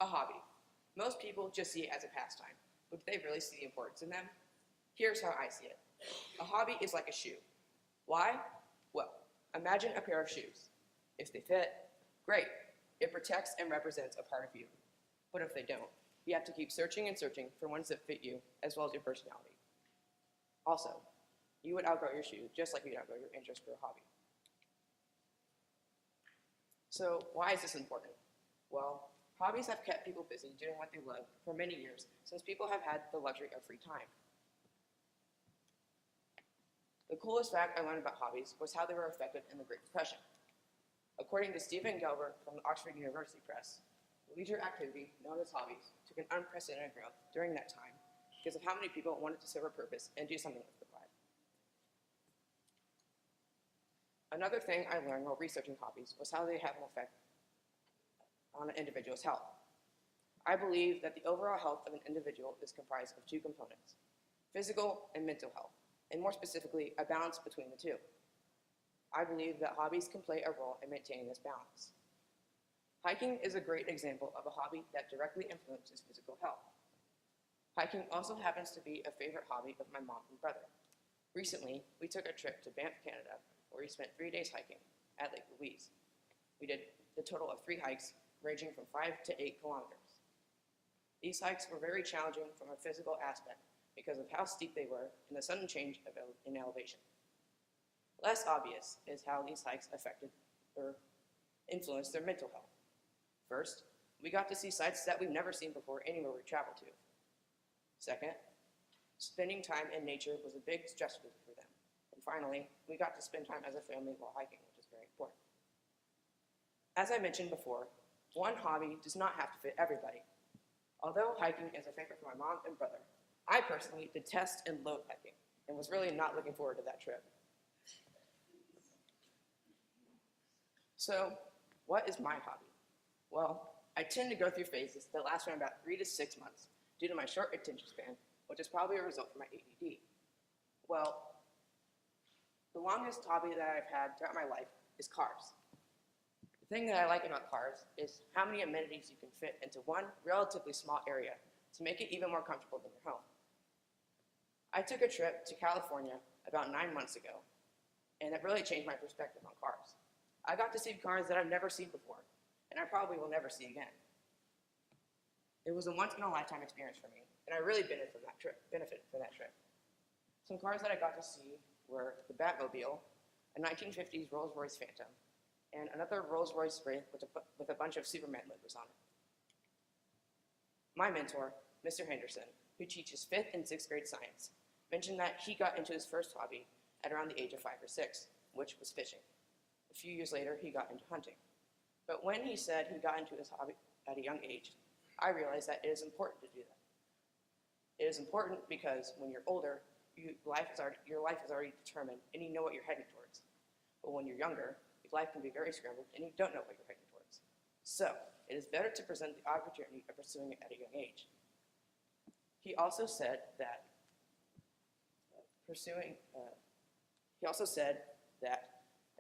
A hobby. Most people just see it as a pastime, but do they really see the importance in them? Here's how I see it. A hobby is like a shoe. Why? Well, imagine a pair of shoes. If they fit, great. It protects and represents a part of you. But if they don't, you have to keep searching and searching for ones that fit you as well as your personality. Also, you would outgrow your shoe just like you'd outgrow your interest for a hobby. So why is this important? Well, hobbies have kept people busy doing what they love for many years since people have had the luxury of free time. The coolest fact I learned about hobbies was how they were effective in the Great Depression. According to Stephen Gelber from the Oxford University Press, leisure activity known as hobbies took an unprecedented growth during that time because of how many people wanted to serve a purpose and do something with their life. Another thing I learned while researching hobbies was how they have an effect on an individual's health. I believe that the overall health of an individual is comprised of two components, physical and mental health, and more specifically, a balance between the two. I believe that hobbies can play a role in maintaining this balance. Hiking is a great example of a hobby that directly influences physical health. Hiking also happens to be a favorite hobby of my mom and brother. Recently, we took a trip to Banff, Canada, where we spent 3 days hiking at Lake Louise. We did the total of 3 hikes, ranging from 5 to 8 kilometers. These hikes were very challenging from a physical aspect because of how steep they were and the sudden change in elevation. Less obvious is how these hikes affected or influenced their mental health. First, we got to see sights that we've never seen before anywhere we traveled to. Second, spending time in nature was a big stress for them. And finally, we got to spend time as a family while hiking, which is very important. As I mentioned before, one hobby does not have to fit everybody. Although hiking is a favorite for my mom and brother, I personally detest and loathe hiking and was really not looking forward to that trip. So, what is my hobby? Well, I tend to go through phases that last around about 3 to 6 months due to my short attention span, which is probably a result from my ADD. Well, the longest hobby that I've had throughout my life is cars. The thing that I like about cars is how many amenities you can fit into one relatively small area to make it even more comfortable than your home. I took a trip to California about 9 months ago, and it really changed my perspective on cars. I got to see cars that I've never seen before, and I probably will never see again. It was a once-in-a-lifetime experience for me, and I really benefited from that trip. Some cars that I got to see were the Batmobile, a 1950s Rolls-Royce Phantom, and another Rolls-Royce Wraith with a bunch of Superman logos on it. My mentor, Mr. Henderson, who teaches 5th and 6th grade science, mentioned that he got into his first hobby at around the age of 5 or 6, which was fishing. A few years later, he got into hunting. But when he said he got into his hobby at a young age, I realized that it is important to do that. It is important because when you're older, your life is already determined and you know what you're heading towards. But when you're younger, your life can be very scrambled and you don't know what you're heading towards. So, it is better to present the opportunity of pursuing it at a young age. He also said that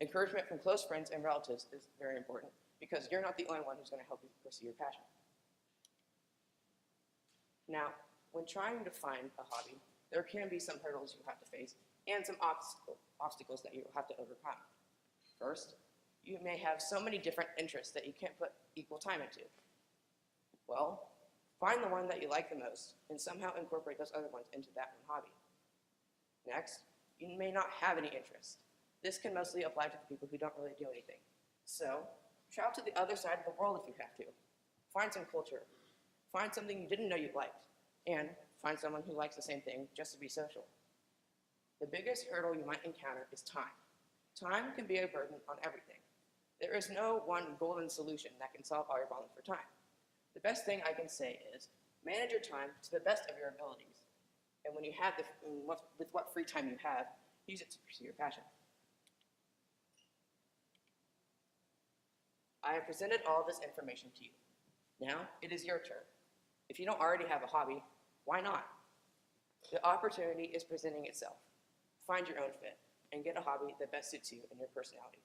encouragement from close friends and relatives is very important because you're not the only one who's going to help you pursue your passion. Now, when trying to find a hobby, there can be some hurdles you have to face and some obstacles that you will have to overcome. First, you may have so many different interests that you can't put equal time into. Well, find the one that you like the most and somehow incorporate those other ones into that one hobby. Next, you may not have any interest. This can mostly apply to the people who don't really do anything. So, travel to the other side of the world if you have to. Find some culture. Find something you didn't know you liked. And find someone who likes the same thing just to be social. The biggest hurdle you might encounter is time. Time can be a burden on everything. There is no one golden solution that can solve all your problems for time. The best thing I can say is manage your time to the best of your abilities. And when you have with what free time you have, use it to pursue your passion. I have presented all this information to you. Now, it is your turn. If you don't already have a hobby, why not? The opportunity is presenting itself. Find your own fit and get a hobby that best suits you and your personality.